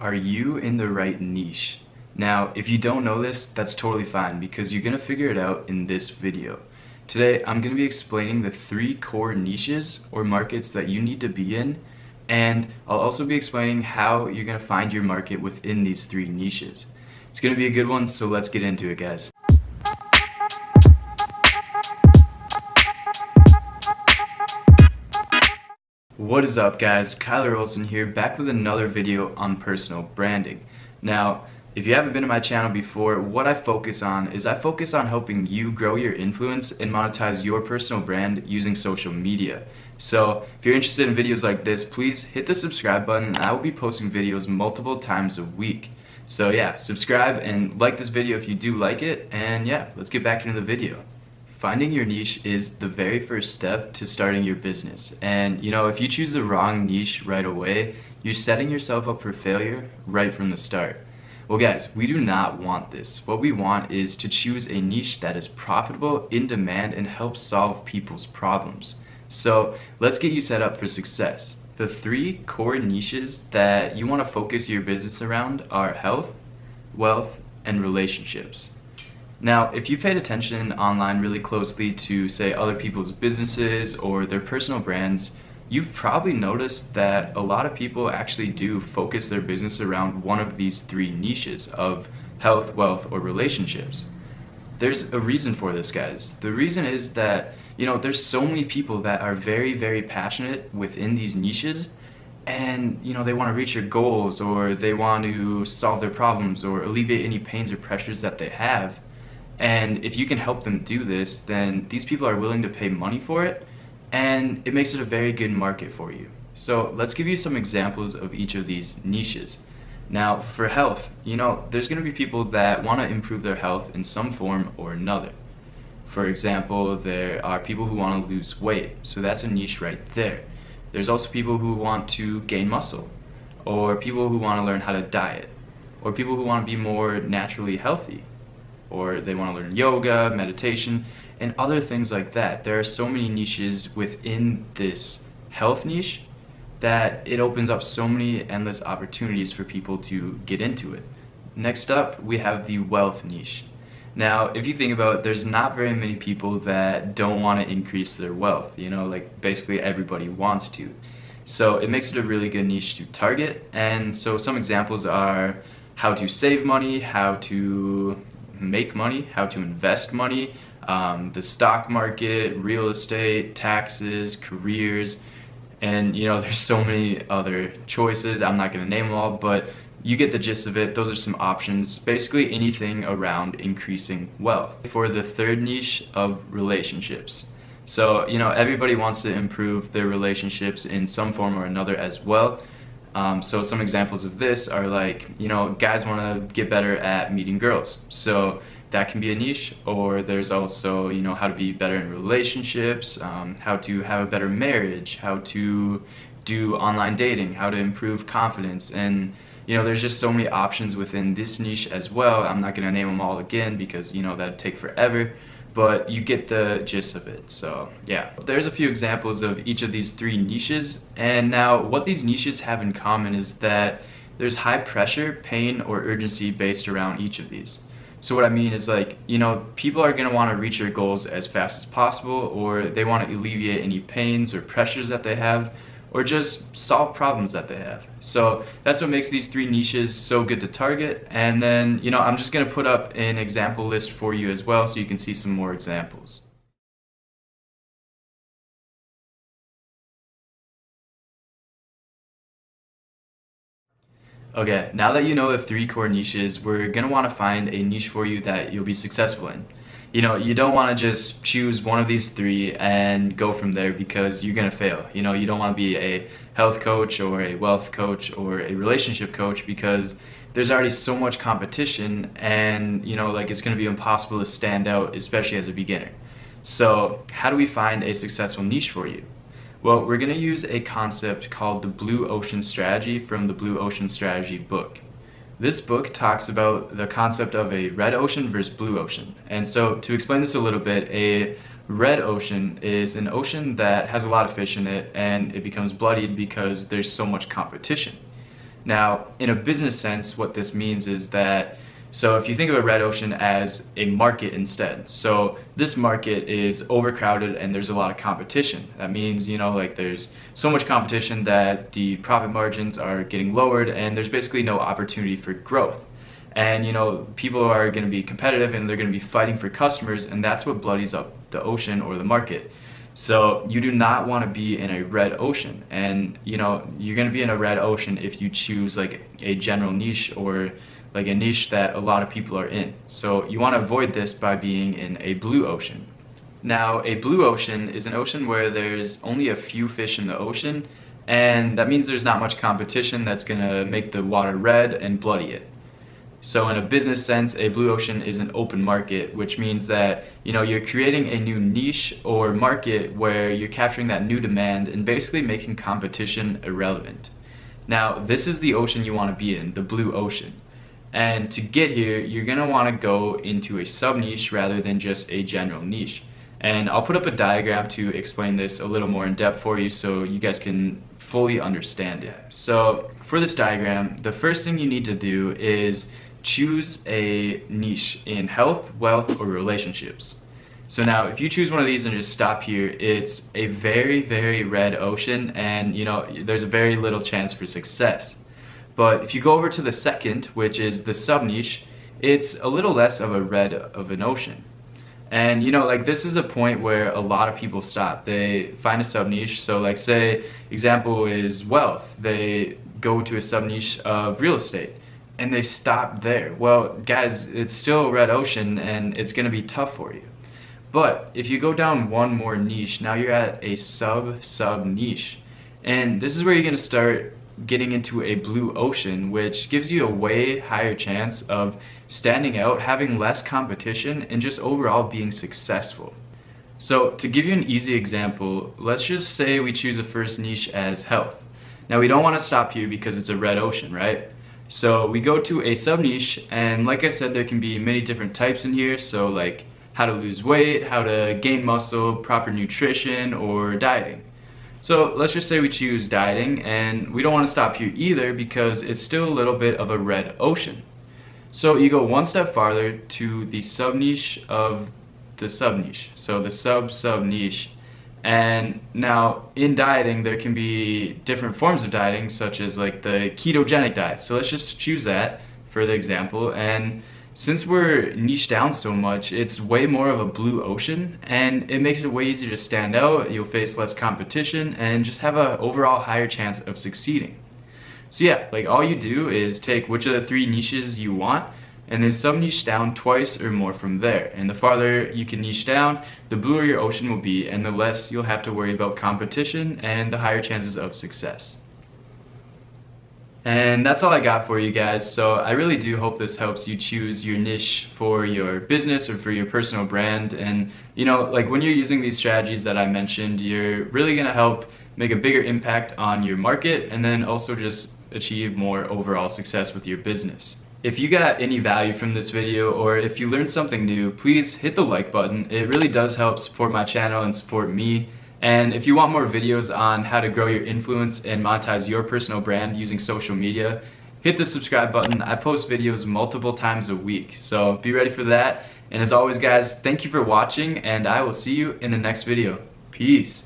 Are you in the right niche? Now, if you don't know this, that's totally fine because you're gonna figure it out in this video. Today, I'm gonna be explaining the 3 core niches or markets that you need to be in, and I'll also be explaining how you're gonna find your market within these 3 niches. It's gonna be a good one, so let's get into it, guys. What is up, guys? Kyler Olson here, back with another video on personal branding. Now, if you haven't been to my channel before, what I focus on is helping you grow your influence and monetize your personal brand using social media. So, if you're interested in videos like this, please hit the subscribe button. I will be posting videos multiple times a week. So yeah, subscribe and like this video if you do like it, and yeah, let's get back into the video. Finding your niche is the very first step to starting your business. And if you choose the wrong niche right away, you're setting yourself up for failure right from the start. Well guys, we do not want this. What we want is to choose a niche that is profitable, in demand, and helps solve people's problems. So let's get you set up for success. The 3 core niches that you want to focus your business around are health, wealth, and relationships. Now, if you've paid attention online really closely to, say, other people's businesses or their personal brands, you've probably noticed that a lot of people actually do focus their business around one of these 3 niches of health, wealth, or relationships. There's a reason for this, guys. The reason is that, there's so many people that are very, very passionate within these niches, and they want to reach their goals, or they want to solve their problems or alleviate any pains or pressures that they have. And if you can help them do this, then these people are willing to pay money for it, and it makes it a very good market for you. So let's give you some examples of each of these niches. Now, for health, there's going to be people that want to improve their health in some form or another. For example, there are people who want to lose weight, so that's a niche right there. There's also people who want to gain muscle, or people who want to learn how to diet, or people who want to be more naturally healthy, or they want to learn yoga, meditation, and other things like that. There are so many niches within this health niche that it opens up so many endless opportunities for people to get into it. Next up, we have the wealth niche. Now, if you think about it, there's not very many people that don't want to increase their wealth, like basically everybody wants to. So it makes it a really good niche to target, and so some examples are how to save money, how to make money, how to invest money, the stock market, real estate, taxes, careers, and there's so many other choices. I'm not going to name them all, but you get the gist of it. Those are some options. Basically anything around increasing wealth. For the 3rd niche of relationships. So, everybody wants to improve their relationships in some form or another as well. So some examples of this are like, guys want to get better at meeting girls. So that can be a niche. Or there's also, how to be better in relationships, how to have a better marriage, how to do online dating, how to improve confidence. And, there's just so many options within this niche as well. I'm not going to name them all again because, that'd take forever. But you get the gist of it. So yeah, there's a few examples of each of these 3 niches, and now what these niches have in common is that there's high pressure, pain, or urgency based around each of these. So what I mean is, like, people are going to want to reach their goals as fast as possible, or they want to alleviate any pains or pressures that they have, or just solve problems that they have. So that's what makes these 3 niches so good to target. And then, I'm just going to put up an example list for you as well so you can see some more examples. Okay, now that you know the 3 core niches, we're going to want to find a niche for you that you'll be successful in. You don't want to just choose one of these 3 and go from there because you're going to fail. You don't want to be a health coach or a wealth coach or a relationship coach because there's already so much competition, and it's going to be impossible to stand out, especially as a beginner. So how do we find a successful niche for you? Well, we're going to use a concept called the Blue Ocean Strategy from the Blue Ocean Strategy book. This book talks about the concept of a red ocean versus blue ocean. And so to explain this a little bit, a red ocean is an ocean that has a lot of fish in it and it becomes bloodied because there's so much competition. Now, in a business sense, what this means is that, so if you think of a red ocean as a market instead, so this market is overcrowded and there's a lot of competition. That means, like there's so much competition that the profit margins are getting lowered and there's basically no opportunity for growth. And people are going to be competitive and they're going to be fighting for customers, and that's what bloodies up the ocean or the market. So you do not want to be in a red ocean, and you're going to be in a red ocean if you choose like a general niche or like a niche that a lot of people are in. So you want to avoid this by being in a blue ocean. Now, a blue ocean is an ocean where there's only a few fish in the ocean, and that means there's not much competition that's going to make the water red and bloody it. So in a business sense, a blue ocean is an open market, which means that you're creating a new niche or market where you're capturing that new demand and basically making competition irrelevant. Now, this is the ocean you want to be in, the blue ocean. And to get here, you're going to want to go into a sub-niche rather than just a general niche. And I'll put up a diagram to explain this a little more in depth for you so you guys can fully understand it. So for this diagram, the first thing you need to do is choose a niche in health, wealth, or relationships. So now if you choose one of these and just stop here, it's a very, very red ocean, and there's a very little chance for success. But if you go over to the second, which is the sub niche, it's a little less of a red of an ocean. And like this is a point where a lot of people stop. They find a sub niche. So like say example is wealth. They go to a sub niche of real estate and they stop there. Well, guys, it's still a red ocean and it's gonna be tough for you. But if you go down one more niche, now you're at a sub niche. And this is where you're gonna start getting into a blue ocean, which gives you a way higher chance of standing out, having less competition, and just overall being successful. So to give you an easy example, let's just say we choose a first niche as health. Now we don't want to stop here because it's a red ocean, right? So we go to a sub niche, and like I said, there can be many different types in here. So like how to lose weight, how to gain muscle, proper nutrition, or dieting. So let's just say we choose dieting, and we don't want to stop here either because it's still a little bit of a red ocean. So you go one step farther to the sub niche of the sub niche. So the sub niche. And now in dieting there can be different forms of dieting, such as like the ketogenic diet. So let's just choose that for the example. And since we're niched down so much, it's way more of a blue ocean, and it makes it way easier to stand out. You'll face less competition and just have an overall higher chance of succeeding. So yeah, like all you do is take which of the three niches you want and then sub niche down twice or more from there. And the farther you can niche down, the bluer your ocean will be, and the less you'll have to worry about competition and the higher chances of success. And that's all I got for you guys. So I really do hope this helps you choose your niche for your business or for your personal brand. And like when you're using these strategies that I mentioned, you're really gonna help make a bigger impact on your market, and then also just achieve more overall success with your business. If you got any value from this video, or if you learned something new, please hit the like button. It really does help support my channel and support me. And if you want more videos on how to grow your influence and monetize your personal brand using social media, hit the subscribe button. I post videos multiple times a week, so be ready for that. And as always guys, thank you for watching, and I will see you in the next video. Peace.